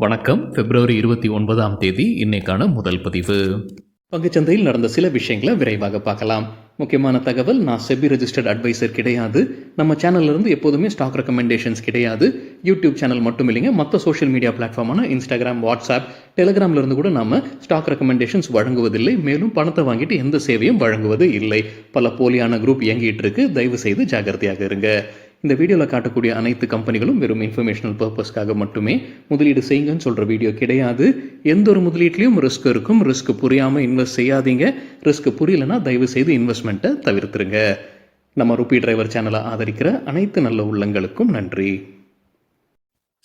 வணக்கம். பிப்ரவரி 29ஆம் தேதி இன்னைக்கான முதல் பதிவு. பங்குச்சந்தையில் நடந்த சில விஷயங்களை விரைவாக பார்க்கலாம். முக்கியமான தகவல், நான் செபி ரெஜிஸ்டர்ட் அட்வைசர் கிடையாது. நம்ம சேனல்ல இருந்து எப்போதுமே ஸ்டாக் ரெக்கமெண்டேஷன்ஸ் கிடையாது. யூடியூப் சேனல் மட்டும் இல்லைங்க, மற்ற சோஷியல் மீடியா பிளாட்ஃபார்மான இன்ஸ்டாகிராம், வாட்ஸ்அப், டெலிகிராம்ல இருந்து கூட நாம ஸ்டாக் ரெக்கமெண்டேஷன்ஸ் வழங்குவதில்லை. மேலும் பணத்தை வாங்கிட்டு எந்த சேவையும் வழங்குவது இல்லை. பல போலியான குரூப் இயங்கிட்டு இருக்கு. தயவு செய்து ஜாகிரதையாக இருங்க. இந்த வீடியோவில் காட்டக்கூடிய அனைத்து கம்பெனிகளும் வெறும் இன்ஃபர்மேஷனல் பர்பஸ்க்காக மட்டுமே முதலீடு செய்யுங்கன்னு சொல்கிற வீடியோ கிடையாது. எந்த ஒரு முதலீட்லையும் ரிஸ்க் இருக்கும். ரிஸ்க் புரியாமல் இன்வெஸ்ட் செய்யாதீங்க. ரிஸ்க் புரியலன்னா தயவு செய்து இன்வெஸ்ட்மெண்ட்டை தவிர்த்துருங்க. நம்ம ருபி டிரைவர் சேனலை ஆதரிக்கிற அனைத்து நல்ல உள்ளங்களுக்கும் நன்றி.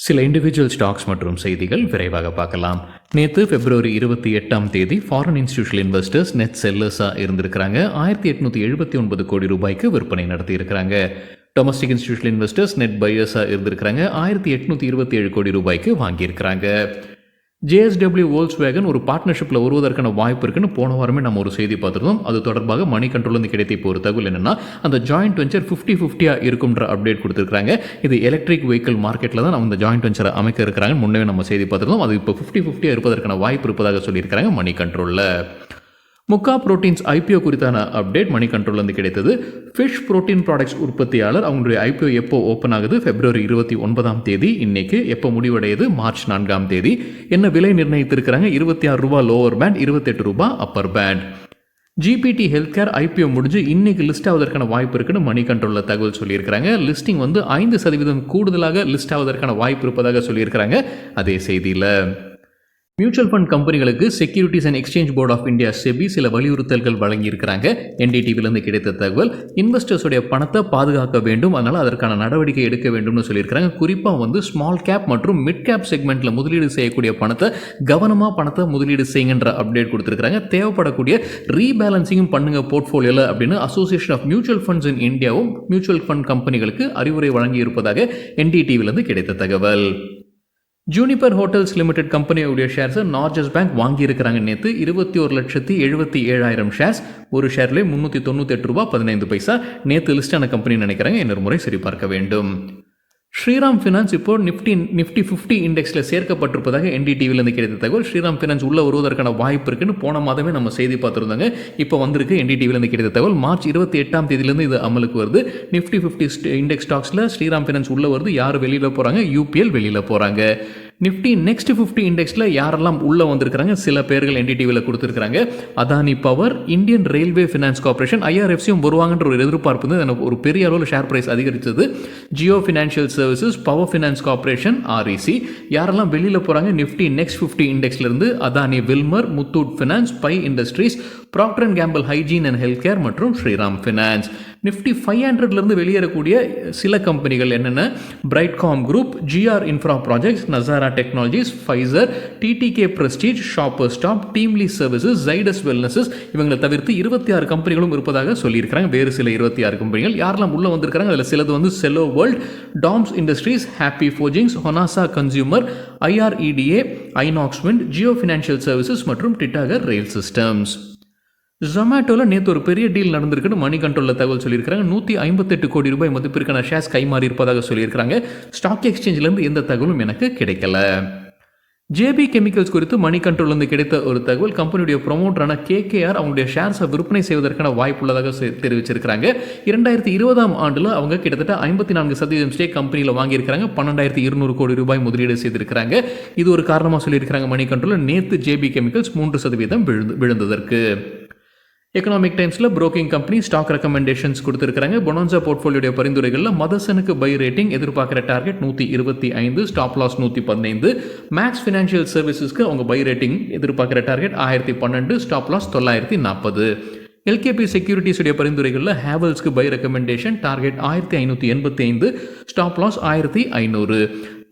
சில இண்டிவிஜுவல் ஸ்டாக்ஸ் மற்றும் செய்திகள் விரைவாக பார்க்கலாம். நேற்று பிப்ரவரி 28ஆம் தேதி ஃபாரின் இன்ஸ்டிடியூஷனல் இன்வெஸ்டர்ஸ் நெட் செல்லர்ஸாக இருந்திருக்கிறாங்க. 1879 கோடி ரூபாய்க்கு விற்பனை நடத்தியிருக்கிறாங்க. டொமஸ்டிக் இன்ஸ்டிடியூஷனல் இன்வெஸ்டர்ஸ் நெட் பையர்ஸாக இருந்திருக்கிறாங்க. 1827 கோடி ரூபாய்க்கு வாங்கியிருக்கிறாங்க. JSW வோல்க்ஸ்வேகன் ஒரு பார்ட்னர்ஷிப்பில் வருவதற்கான வாய்ப்பு இருக்குன்னு போன வாரமே நம்ம ஒரு செய்தி பார்த்துருந்தோம். அது தொடர்பாக மணி கண்ட்ரோல் கிடைத்த இப்போ ஒரு தகவல் என்னன்னா, அந்த ஜாயிண்ட் வெஞ்சர் 50-50 இருக்குன்ற அப்டேட் கொடுத்துருக்காங்க. இது எலக்ட்ரிக் வெஹிக்கிள் மார்க்கெட்டில் தான் நம்ம இந்த ஜாயிண்ட் வெஞ்சரை அமைக்க இருக்கிறாங்க. முன்னே நம்ம செய்தி பார்த்துருந்தோம். அது இப்போ 50-50 இருப்பதற்கான வாய்ப்பு இருப்பதாக சொல்லியிருக்கிறாங்க மணி கண்ட்ரோலில். முக்கா புரோட்டீன்ஸ் IPO குறித்தான அப்டேட் மணி கண்ட்ரோல் கிடைத்தது. ஃபிஷ் புரோட்டீன் ப்ராடக்ட்ஸ் உற்பத்தியாளர் அவங்களுடைய IPO எப்போ ஓப்பன் ஆகுது? பிப்ரவரி 29ஆம் தேதி. இன்னைக்கு எப்போ முடிவடையுது? மார்ச் 4ஆம் தேதி. என்ன விலை நிர்ணயித்திருக்கிறாங்க? ₹26 lower band, ₹28 upper band. GPT health care IPO முடிஞ்சு இன்னைக்கு லிஸ்ட் ஆவதற்கான வாய்ப்பு இருக்குன்னு மணி கண்ட்ரோலில் தகவல் சொல்லியிருக்கிறாங்க. லிஸ்டிங் 5% கூடுதலாக லிஸ்ட் ஆவதற்கான வாய்ப்பு இருப்பதாக சொல்லியிருக்கிறாங்க அதே செய்தியில். மியூச்சுவல் ஃபண்ட் கம்பெனிகளுக்கு securities and exchange board of India SEBI சில வலியுறுத்தல்கள் வழங்கியிருக்கிறாங்க. NDTVலேருந்து கிடைத்த தகவல், இன்வெஸ்டர்ஸுடைய பணத்தை பாதுகாக்க வேண்டும், அதனால் அதற்கான நடவடிக்கை எடுக்க வேண்டும்னு சொல்லியிருக்கிறாங்க. குறிப்பாக ஸ்மால் கேப் மற்றும் மிட் கேப் செக்மெண்ட்டில் முதலீடு செய்யக்கூடிய பணத்தை முதலீடு செய்யுங்கன்ற அப்டேட் கொடுத்துருக்காங்க. தேவைப்படக்கூடிய ரீபேலன்சிங்கும் பண்ணுங்க போர்ட்ஃபோலியோவில் அப்படின்னு association of mutual funds in இந்தியாவும் மியூச்சுவல் ஃபண்ட் கம்பெனிகளுக்கு அறிவுரை வழங்கியிருப்பதாக NDTVலேருந்து கிடைத்த தகவல். ஜூனிபர் ஹோட்டல்ஸ் லிமிடெட் கம்பெனியுடைய ஷேர்ஸை நார்ஜஸ் பேங்க் வாங்கியிருக்கிறாங்க. நேற்று 21,77,000 ஷேர்ஸ். ஒரு ஷேர்லேயே ₹398.15. நேற்று லிஸ்டான கம்பெனி நினைக்கிறாங்க. இன்னொரு முறை சரிபார்க்க வேண்டும். ஸ்ரீராம் ஃபினான்ஸ் இப்போ நிஃப்டி 50 இண்டெக்ஸில் சேர்க்கப்பட்டிருப்பதாக NDTVலேருந்து கிடைத்த தகவல். ஸ்ரீராம் ஃபினான்ஸ் உள்ள வருவதற்கான வாய்ப்பு இருக்குன்னு போன மாதமே நம்ம செய்தி பார்த்துருந்தாங்க. இப்போ வந்திருக்கு NDTVலேருந்து கிடைத்த தகவல். மார்ச் 28ஆம் தேதியிலேருந்து இது அமலுக்கு வருது. நிஃப்டி 50 இண்டெக்ஸ் ஸ்டாக்ஸில் ஸ்ரீராம் ஃபினான்ஸ் உள்ள வருது. யார் வெளியில் போகிறாங்க? UPL வெளியில் போகிறாங்க. நிஃப்டி நெக்ஸ்ட் 50 இண்டெக்ஸில் யாரெல்லாம் உள்ளே வந்திருக்கிறாங்க? சில பேர்கள் NDTVயில் கொடுத்துருக்காங்க. Adani power, Indian railway finance corporation, IRFCயும் வருவாங்கன்ற ஒரு எதிர்பார்ப்பு வந்து எனக்கு ஒரு பெரிய அளவில் ஷேர் பிரைஸ் அதிகரித்தது. Jio financial services, power finance corporation, REC. யாரெல்லாம் வெளியில் போகிறாங்க? நிஃப்டி நெக்ஸ்ட் 50 இண்டெக்ஸ்லேருந்து Adani Wilmar, Muthoot finance, PI industries, Procter and Gamble hygiene and health care மற்றும் ஸ்ரீராம் ஃபினான்ஸ். நிஃப்டி 500லேருந்து வெளியேறக்கூடிய சில கம்பெனிகள் என்னென்ன? Brightcom group, GR infra projects, Nazara technologies, Pfizer, TTK Prestige, shopper stop, TeamLease services, Zydus wellness. இவங்களை தவிர்த்து 26 கம்பெனிகளும் இருப்பதாக சொல்லியிருக்கிறாங்க. வேறு சில 26 கம்பெனிகள் யாரெல்லாம் உள்ளே வந்திருக்கிறாங்க? அதில் சிலது Cello world, Doms industries, happy forgings, Honasa consumer, IREDA, Inox wind, Jio financial services மற்றும் டிட்டாகர் ரயில் சிஸ்டம்ஸ். ஜொமேட்டோவில் நேற்று ஒரு பெரிய டீல் நடந்திருக்குன்னு மணி கண்ட்ரோலில் தகவல் சொல்லியிருக்காங்க. 158 கோடி ரூபாய் மதிப்பிற்கான ஷேர்ஸ் கைமாறி இருப்பதாக சொல்லியிருக்காங்க. ஸ்டாக் எக்ஸ்சேஞ்சிலேருந்து எந்த தகவலும் எனக்கு கிடைக்கல. JB கெமிக்கல்ஸ் குறித்து மணி கண்ட்ரோலிருந்து கிடைத்த ஒரு தகவல், கம்பெனியுடைய ப்ரொமோட்டரான KKR அவங்களுடைய ஷேர்ஸை விற்பனை செய்வதற்கான வாய்ப்பு உள்ளதாக தெரிவிச்சிருக்கிறாங்க. 2020ஆம் ஆண்டில் அவங்க கிட்டத்தட்ட 54% ஸ்டேக் கம்பெனியில் வாங்கியிருக்கிறாங்க. 12,200 கோடி ரூபாய் முதலீடு செய்திருக்கிறாங்க. இது ஒரு காரணமாக சொல்லியிருக்கிறாங்க மணி கண்ட்ரோலில். நேற்று JB கெமிக்கல்ஸ் 3% விழுந்ததற்கு. எக்கனாமிக் டைம்ஸில் புரோக்கிங் கம்பெனி ஸ்டாக் ரெக்கமெண்டேஷன்ஸ் கொடுத்துருக்காங்க. பொனான்சா போர்ட்ஃபோலியோடைய பரிந்துரைகளில் மதர்சனுக்கு பை ரேட்டிங் எதிர்பார்க்குற target 125, stop loss 115. Max financial சர்வீசஸ்க்கு அவங்க பை ரேட்டிங் எதிர்பார்க்குற டார்கெட் 1012, ஸ்டாப் லாஸ் 940. LKP செக்யூரிட்டிஸுடைய பரிந்துரைகளில் ஹேவல்ஸ்க்கு buy recommendation target 1585, stop loss 1500.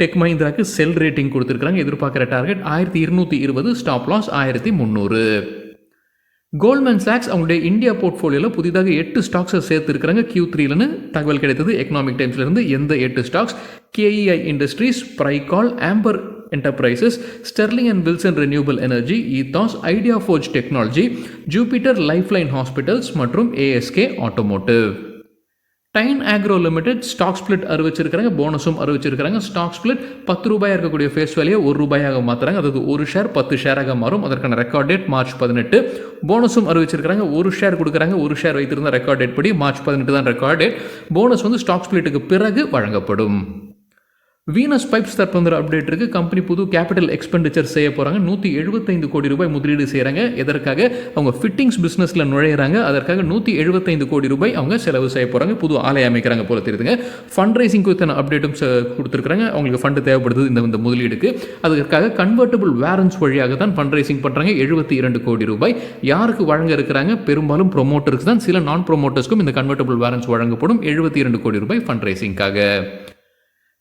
Tech மஹிந்திராக்கு செல் ரேட்டிங் கொடுத்துருக்காங்க. எதிர்பார்க்குற டார்கெட் 1220, ஸ்டாப் லாஸ் 1300. கோல்ட்மேன் சாக்ஸ் அவங்களுடைய இந்தியா போர்ட்ஃபோலியோவில் புதிதாக 8 ஸ்டாக்ஸை சேர்த்துருக்கிறாங்க Q3ன்னு தகவல் கிடைத்தது எக்கனாமிக் டைம்ஸ்லேருந்து. எந்த 8 stocks? KEI industries, Pricol, Amber enterprises, Sterling and Wilson renewable energy, Ethos, idea forge technology, Jupiter lifeline hospitals மற்றும் ASK ஆட்டோமோட்டிவ். டைன் ஆக்ரோ லிமிடெட் ஸ்டாக் ஸ்பிளிட் அறிவிச்சிருக்காங்க, போனஸும் அறிவிச்சிருக்காங்க. ஸ்டாக் ஸ்பிளிட் 10 ரூபாயாக இருக்கக்கூடிய ஃபேஸ் வேல்யூ 1 ரூபாயாக மாற்றுறாங்க. அதாவது ஒரு ஷேர் 10 ஷேராக மாறும். அதற்கான ரெக்கார்ட் டேட் மார்ச் 18. போனஸும் அறிவிச்சிருக்காங்க. ஒரு ஷேர் கொடுக்குறாங்க. ஒரு ஷேர் வைத்திருந்த ரெக்கார்ட் டேட் படி மார்ச் 18 தான் ரெக்கார்ட் டேட். போனஸ் வந்து ஸ்டாக் ஸ்பிளிட்டுக்கு பிறகு வழங்கப்படும். வீனஸ் பைப்ஸ் தற்போது அப்டேட் இருக்குது. கம்பெனி புது கேபிட்டல் எக்ஸ்பெண்டிச்சர் செய்ய போகிறாங்க. 175 கோடி ரூபாய் முதலீடு செய்கிறாங்க. எதற்காக? அவங்க ஃபிட்டிங்ஸ் பிஸ்னஸில் நுழையிறாங்க. அதற்காக 175 கோடி ரூபாய் அவங்க செலவு செய்ய போகிறாங்க. புது ஆலை அமைக்கிறாங்க போல தெரியுதுங்க. ஃபண்ட் ரைசிங் குறித்த அப்டேட்டும் கொடுத்துருக்காங்க. அவங்களுக்கு ஃபண்டு தேவைப்படுது இந்த முதலீடுக்கு. அதற்காக கன்வெர்ட்டபிள் வேரன்ஸ் வழியாக தான் ஃபண்ட் ரைசிங் பண்ணுறாங்க. 72 கோடி ரூபாய் யாருக்கு வழங்க இருக்கிறாங்க? பெரும்பாலும் ப்ரொமோட்டருக்கு தான். சில நான் ப்ரொமோட்டர்ஸ்க்கும் இந்த கன்வெர்ட்டபிள் வேரன்ஸ் வழங்கப்படும். 72 கோடி ரூபாய் ஃபண்ட் ரைசிங்காக.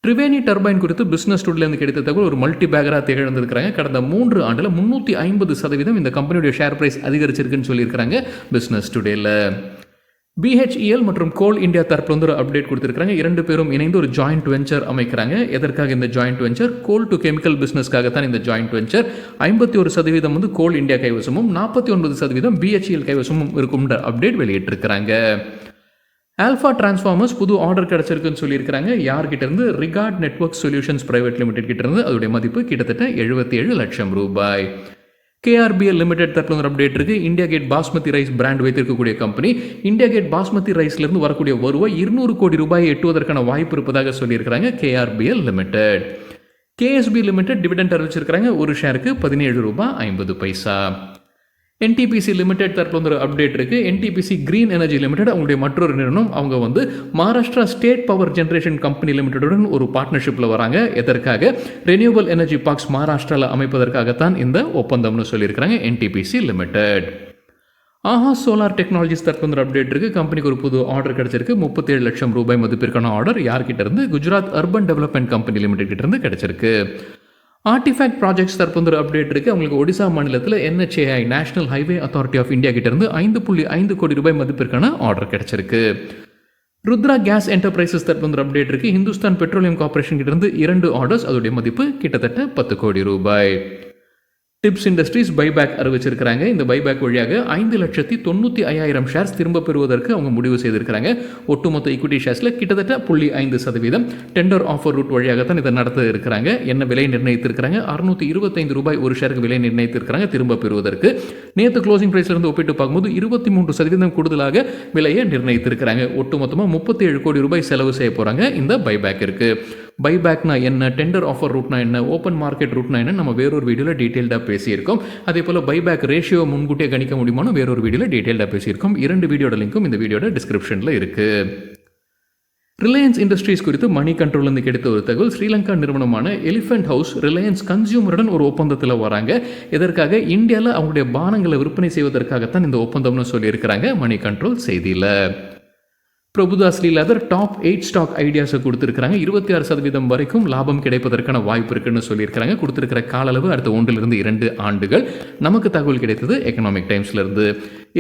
ட்ரிவேணி டர்பைன் குறித்து பிஸ்னஸ் டுடேலேருந்து கிடைத்த தகவல் ஒரு மல்டி பேக்கராக திகழ்ந்திருக்கிறாங்க. கடந்த 3 ஆண்டில் 350% இந்த கம்பெனியுடைய ஷேர் பிரைஸ் அதிகரிச்சிருக்குன்னு சொல்லியிருக்கிறாங்க பிஸ்னஸ் டுடேல. BHEL மற்றும் கோல் இந்தியா தரப்புல ஒரு அப்டேட் கொடுத்துருக்காங்க. 2 பேரும் இணைந்து ஒரு ஜாயிண்ட் வெஞ்சர் அமைக்கிறாங்க. எதற்காக இந்த joint venture? Coal to chemical பிஸ்னஸ்க்காக தான் இந்த ஜாயிண்ட் வெஞ்சர். 51% வந்து கோல் இந்தியா கைவசமும் 49% BHEL கைவசமும் இருக்கும்ன்ற அப்டேட் வெளியிட்டிருக்கிறாங்க. ஆல்ஃபா டிரான்ஸ்ஃபார்மர்ஸ் புது ஆர்டர் கிடச்சிருக்குன்னு சொல்லியிருக்கிறாங்க. யார்கிட்ட இருந்து? ரிகார்ட் நெட்வொர்க் சொல்யூஷன்ஸ் பிரைவேட் லிமிடெட் கிட்ட இருந்து. அதோடைய மதிப்பு கிட்டத்தட்ட 77 லட்சம் ரூபாய். KRBL லிமிடெட் தரப்புல ஒரு அப்டேட் இருக்குது. India Gate basmati rice brand வைத்திருக்கக்கூடிய கம்பெனி இந்தியா கேட் பாஸ்மதி ரைஸ்லேருந்து வரக்கூடிய வருவாய் 200 கோடி ரூபாய் எட்டுவதற்கான வாய்ப்பு இருப்பதாக சொல்லியிருக்கிறாங்க KRBL limited. KSB limited dividend அறிவிச்சிருக்கிறாங்க. ஒரு ஷேருக்கு 17 ரூபாய் 50 பைசா. NTPC லிமிடெட் தரப்புல ஒரு அப்டேட் இருக்குது. NTPC கிரீன் எனர்ஜி லிமிடெட் அவங்களுடைய மற்றொரு நிறுவனம். அவங்க வந்து Maharashtra state power generation company லிமிடெட்டுடன் ஒரு பார்ட்னர்ஷிப்பில் வராங்க. எதற்காக? ரெனியூவல் எனர்ஜி பார்க்ஸ் மகாராஷ்டிராவில் அமைப்பதற்காகத்தான் இந்த ஒப்பந்தம்னு சொல்லியிருக்கிறாங்க NTPC லிமிடெட். ஆஹா சோலார் டெக்னாலஜிஸ் தரப்புல அப்டேட் இருக்குது. கம்பெனிக்கு ஒரு புது ஆர்டர் கிடச்சிருக்கு. 37 லட்சம் ரூபாய் மதிப்பிற்கான ஆர்டர் யார்கிட்ட இருந்து? Gujarat urban development company limited கிட்ட இருந்து கிடச்சிருக்கு. ஆர்டிஃபேக்ட் ப்ராஜெக்ட்ஸ் தரப்பு ஒரு அப்டேட் இருக்குது. அவங்களுக்கு ஒடிசா மாநிலத்தில் NHAI National Highway Authority of India கிட்ட இருந்து 5.5 கோடி ரூபாய் மதிப்பிற்கான ஆர்டர் கிடைச்சிருக்கு. ருத்ரா கேஸ் என்டர்பிரைசஸ் தரப்பு ஒரு அப்டேட் இருக்குது. ஹிந்துஸ்தான் பெட்ரோலியம் கார்பரேஷன் கிட்ட இருந்து 2 ஆர்டர்ஸ். அதோடைய மதிப்பு கிட்டத்தட்ட 10 கோடி ரூபாய். டிப்ஸ் இண்டஸ்ட்ரீஸ் பைபேக் அறிவிச்சிருக்கிறாங்க. இந்த பைபேக் வழியாக 5,95,000 ஷேர்ஸ் திரும்ப பெறுவதற்கு அவங்க முடிவு செய்திருக்கிறாங்க. ஒட்டுமொத்த ஈக்விட்டி ஷேர்ஸில் கிட்டத்தட்ட 0.5% டெண்டர் ஆஃபர் ரூட் வழியாக தான் இதை நடத்த இருக்கிறாங்க. என்ன விலை நிர்ணயித்திருக்கிறாங்க? 625 ரூபாய் ஒரு ஷேருக்கு விலை நிர்ணயித்திருக்கிறாங்க திரும்ப பெறுவதற்கு. நேற்று க்ளோசிங் பிரைஸ்லேருந்து ஒப்பிட்டு பார்க்கும்போது 23% கூடுதலாக விலையை நிர்ணயித்திருக்கிறாங்க. ஒட்டுமொத்தமாக 37 கோடி ரூபாய் செலவு செய்ய போகிறாங்க இந்த பைபேக்கிற்கு. பைபேக்னா என்ன, டெண்டர் ஆஃபர் ரூட்னா என்ன, ஓப்பன் மார்க்கெட் ரூட்னா என்ன, நம்ம வேறொரு வீடியோவில் டீட்டெயில்டாக பேசியிருக்கோம். அதே போல் பைபேக் ரேஷியோ முன்கூட்டியே கணிக்க முடியுமான்னு வேறொரு வீடியோவில் டீட்டெயில்டாக பேசியிருக்கோம். 2 வீடியோட லிங்க்கும் இந்த வீடியோட டிஸ்கிரிப்ஷனில் இருக்குது. ரிலையன்ஸ் இண்டஸ்ட்ரீஸ் குறித்து மணி கண்ட்ரோல்லேருந்து கிடைத்த ஒரு தகவல். ஸ்ரீலங்கா நிறுவனமான எலிஃபென்ட் ஹவுஸ் ரிலையன்ஸ் கன்சியூமருடன் ஒரு ஒப்பந்தத்தில் வராங்க. எதற்காக? இந்தியாவில் அவங்களுடைய பானங்களை விற்பனை செய்வதற்காகத்தான் இந்த ஒப்பந்தம்னு சொல்லியிருக்கிறாங்க மணி கண்ட்ரோல் செய்தியில். பிரபுதாஸ் லீலாதர் டாப் 8 ஸ்டாக் ஐடியாஸை கொடுத்துருக்காங்க. 26% வரைக்கும் லாபம் கிடைப்பதற்கான வாய்ப்பு இருக்குன்னு சொல்லியிருக்காங்க. கொடுத்துருக்கிற கால அளவு அடுத்த 1-2 ஆண்டுகள். நமக்கு தகவல் கிடைத்தது எக்கனாமிக் டைம்ஸ்லேருந்து.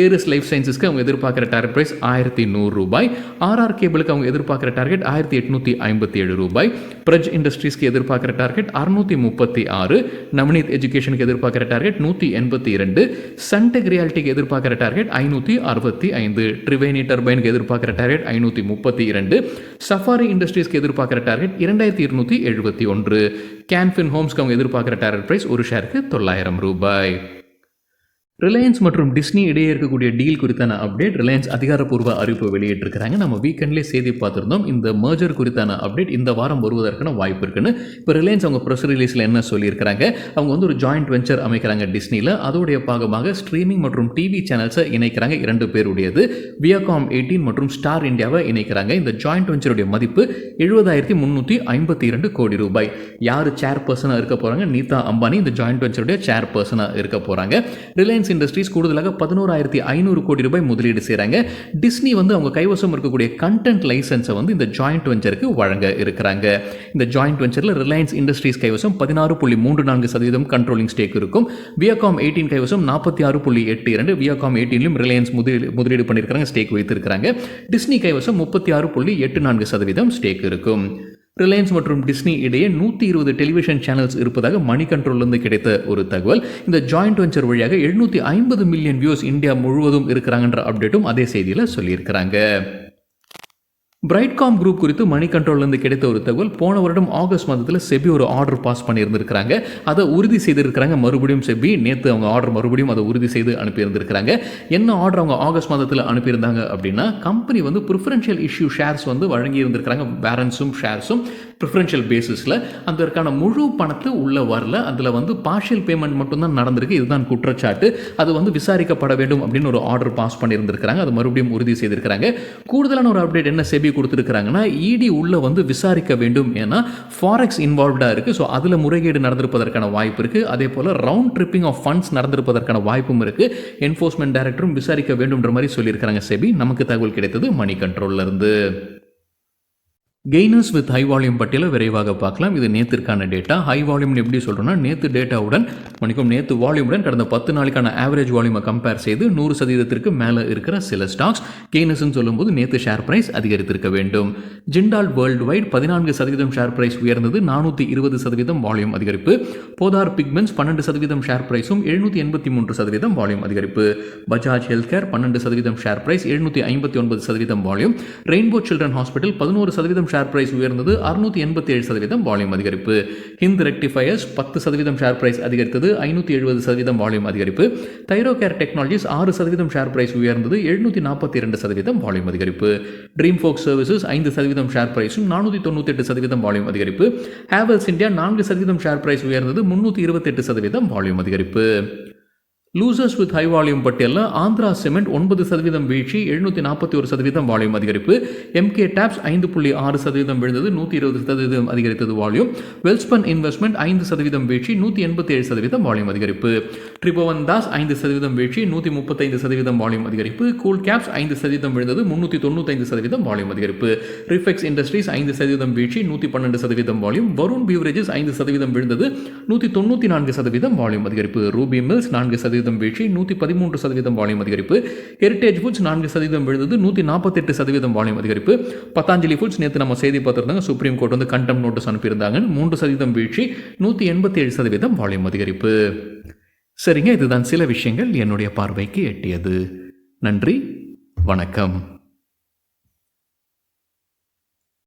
ஏரிஸ் லைஃப் சயின்ஸஸ்க்கு அவங்க எதிர்பார்க்குற டார்கெட் ப்ரைஸ் 1100 ரூபாய். RR கேபிளுக்கு அவங்க எதிர்பார்க்குற டார்கெட் 1857 ரூபாய். பிரஜ் இண்டஸ்ட்ரீஸ்க்கு எதிர்பார்க்குற டார்கெட் 636. நவநீத் எஜுகேஷனுக்கு எதிர்பார்க்குற டார்கெட் 182. சன்டெக் ரியாலிட்டிக்கு எதிர்பார்க்குற டார்கெட் 565. ட்ரிவேணி டர்பைனுக்கு எதிர்பார்க்குற டார்கெட் 532. சஃபாரி இண்டஸ்ட்ரீஸ்க்கு எதிர்பார்க்குற டார்கெட் 2271. கேன்ஃபின் ஹோம்ஸ்க்கு அவங்க எதிர்பார்க்குற டார்கெட் ப்ரைஸ் ஒரு ஷேருக்கு 900 ரூபாய். ரிலையன்ஸ் மற்றும் டிஸ்னி இடையே இருக்கக்கூடிய டீல் குறித்தான அப்டேட். ரிலையன்ஸ் அதிகாரப்பூர்வ அறிவிப்பு வெளியிட்டிருக்கிறாங்க. நம்ம வீக்கெண்ட்லேயே செய்தி பார்த்துருந்தோம். இந்த மர்ஜர் குறித்தான அப்டேட் இந்த வாரம் வருவதற்கான வாய்ப்பு இருக்குன்னு. இப்போ ரிலையன்ஸ் அவங்க ப்ரெஸ் ரிலீஸில் என்ன சொல்லியிருக்கிறாங்க? அவங்க வந்து ஒரு ஜாயிண்ட் வெஞ்சர் அமைக்கிறாங்க டிஸ்னியில். அதோடைய பாகமாக ஸ்ட்ரீமிங் மற்றும் டிவி சேனல்ஸை இணைக்கிறாங்க. 2 பேருடையது. வியாகாம் 18 மற்றும் ஸ்டார் இந்தியாவை இணைக்கிறாங்க. இந்த ஜாயிண்ட் வெஞ்சருடைய மதிப்பு 70,352 கோடி ரூபாய். யார் சேர்பர்சனாக இருக்க போகிறாங்க? நீதா அம்பானி இந்த ஜாயிண்ட் வெஞ்சருடைய சேர்பர்சனாக இருக்க போகிறாங்க. ரிலையன்ஸ் இண்டஸ்ட்ரீஸ் கூடுதலாக 11,500 கோடி ரூபாய் முதலீடு செய்கிறாங்க. டிஸ்னி வந்து அவங்க கைவசம் இருக்கக்கூடிய கண்டென்ட் லைசன்ஸை வந்து இந்த ஜாயிண்ட் வெஞ்சருக்கு வழங்க இருக்கிறாங்க. இந்த ஜாயிண்ட் வெஞ்சரில் ரிலையன்ஸ் இண்டஸ்ட்ரீஸ் கைவசம் 16.34% கண்ட்ரோலிங் ஸ்டேக் இருக்கும். வியாகாம் 18 கைவசம் 46.82. வியாகாம் 18லும் ரிலையன்ஸ் முதலீடு பண்ணியிருக்கிறாங்க, ஸ்டேக் வைத்திருக்கிறாங்க. டிஸ்னி கைவசம் 36.84% ஸ்டேக் இருக்கும். ரிலையன்ஸ் மற்றும் டிஸ்னி இடையே 120 டெலிவிஷன் சேனல்ஸ் இருப்பதாக மணி கண்ட்ரோல்லேருந்து கிடைத்த ஒரு தகவல். இந்த ஜாயிண்ட் வெஞ்சர் வழியாக 750 மில்லியன் வியூஸ் இந்தியா முழுவதும் இருக்கிறாங்கன்ற அப்டேட்டும் அதே செய்தியில் சொல்லியிருக்கிறாங்க. பிரைட்காம் குரூப் குறித்து மணி கண்ட்ரோல்லேருந்து கிடைத்த ஒரு தகவல், போன வருடம் ஆகஸ்ட் மாதத்தில் செபி ஒரு ஆர்டர் பாஸ் பண்ணியிருந்திருக்கிறாங்க. அதை உறுதி செய்திருக்கிறாங்க. மறுபடியும் செபி நேற்று அவங்க ஆர்டர் மறுபடியும் அதை உறுதி செய்து அனுப்பியிருந்திருக்கிறாங்க. என்ன ஆர்டர் அவங்க ஆகஸ்ட் மாதத்தில் அனுப்பியிருந்தாங்க அப்படின்னா, கம்பெனி வந்து ப்ரிஃபரன்ஷியல் இஷ்யூ ஷேர்ஸ் வந்து வழங்கி இருந்திருக்கிறாங்க. பேரன்ஸும் ஷேர்ஸும் ப்ரிஃபரன்ஷியல் பேசிஸில் அதற்கான முழு பணத்தை உள்ளே வரல. அதில் வந்து பார்ஷியல் பேமெண்ட் மட்டும்தான் நடந்திருக்கு. இதுதான் குற்றச்சாட்டு. அது வந்து விசாரிக்கப்பட வேண்டும் அப்படின்னு ஒரு ஆர்டர் பாஸ் பண்ணியிருந்திருக்கிறாங்க. அது மறுபடியும் உறுதி செய்திருக்கிறாங்க. கூடுதலான ஒரு அப்டேட் என்ன செபி கொடுத்துருக்காங்கன்னா, இடி உள்ள வந்து விசாரிக்க வேண்டும். ஏன்னா ஃபாரெக்ஸ் இன்வால்வ்டாக இருக்குது. ஸோ அதில் முறைகேடு நடந்திருப்பதற்கான வாய்ப்பு இருக்குது. அதே போல் ரவுண்ட் ட்ரிப்பிங் ஆஃப் ஃபண்ட்ஸ் நடந்திருப்பதற்கான வாய்ப்பும் இருக்குது. என்ஃபோர்ஸ்மெண்ட் டைரக்டரும் விசாரிக்க வேண்டும்ன்ற மாதிரி சொல்லியிருக்கிறாங்க செபி. நமக்கு தகவல் கிடைத்தது மணி கண்ட்ரோல்ல இருந்து. கெய்னர்ஸ் வித் ஹை வால்யூம் பட்டியலை விரைவாக பார்க்கலாம். இது நேத்திற்கான டேட்டா. ஹை வால்யூம்னு எப்படி சொல்கிறோன்னா, நேற்று டேட்டாவுடன் நேற்று வால்யூமுடன் கடந்த 10 நாளுக்கான ஆவரேஜ் வால்யூமை கம்பேர் செய்து 100% மேலே இருக்கிற சில ஸ்டாக்ஸ் கெய்னர்ஸ்ன்னு சொல்லும்போது நேற்று ஷேர் பிரைஸ் அதிகரித்திருக்க வேண்டும். Jindal Worldwide 14% share price உயர்ந்தது, 420% வால்யூம் அதிகரிப்பு. போதார் பிக்மெண்ட்ஸ் 12% ஷேர் பிரைஸும் 783% வால்யூம் அதிகரிப்பு. Bajaj health care 12% share price 759% volume. Rainbow children hospital 11% share price உயர்ந்தது, 687% வால்யூம் அதிகரிப்பு. ஹிந்த் ரெக்டிஃபயர்ஸ் 10% ஷேர் பிரைஸ் அதிகரித்தது, 570% வால்யூம் அதிகரிப்பு. தைரோகேர் டெக்னாலஜிஸ் 6% ஷேர் பிரைஸ் உயர்ந்தது, 742% வால்யூம் அதிகரிப்பு. ட்ரீம் ஃபோக் சர்வீசஸ் 5% ஷேர் பிரைஸும் 498% வால்யூம் அதிகரிப்பு. ஹேவல்ஸ் இந்தியா 4% ஷேர் பிரைஸ் உயர்ந்தது, 328% வால்யூம் அதிகரிப்பு. லூசர்ஸ் வித் ஹை வால்யூம் பட்டியலில் ஆந்திரா சிமெண்ட் 9% வீழ்ச்சி, 741% வால்யூம் அதிகரிப்பு. எம்கே டேப்ஸ் 5.6% விழுந்தது, 120% அதிகரித்தது வால்யூம். வெல்ஸ்பன் இன்வெஸ்ட்மெண்ட் 5% வீழ்ச்சி, 187% வால்யூம் அதிகரிப்பு. ட்ரிபோவன் தாஸ் 5% வீழ்ச்சி, 135% வால்யூம் அதிகரிப்பு. கூல் கேப்ஸ் 5% விழுந்தது, 395% வால்யூம் அதிகரிப்பு. ரிஃபெக்ஸ் இண்டஸ்ட்ரீஸ் 5% வீழ்ச்சி, 112% வால்யூம். வருண் பியூரேஜஸ் 5% விழுந்தது, 194% வால்யூம் அதிகரிப்பு. ரூபி மில்ஸ் 4% வீழ்ச்சி, 113% வால்யூம் அதிகரிப்பு. ஹெரிடேஜ் ஃபுட்ஸ் 4% விழுந்தது, 148% வால்யூம் அதிகரிப்பு. பதாஞ்சலி ஃபுட்ஸ் நேற்று நம்ம செய்தி பார்த்துருந்தாங்க, சுப்ரீம் கோர்ட் வந்து கண்டம் நோட்டீஸ் அனுப்பியிருந்தாங்க, 3% வீழ்ச்சி, 187% வால்யூம் அதிகரிப்பு. சரிங்க, இதுதான் சில விஷயங்கள் என்னுடைய பார்வைக்கு எட்டியது. நன்றி, வணக்கம்.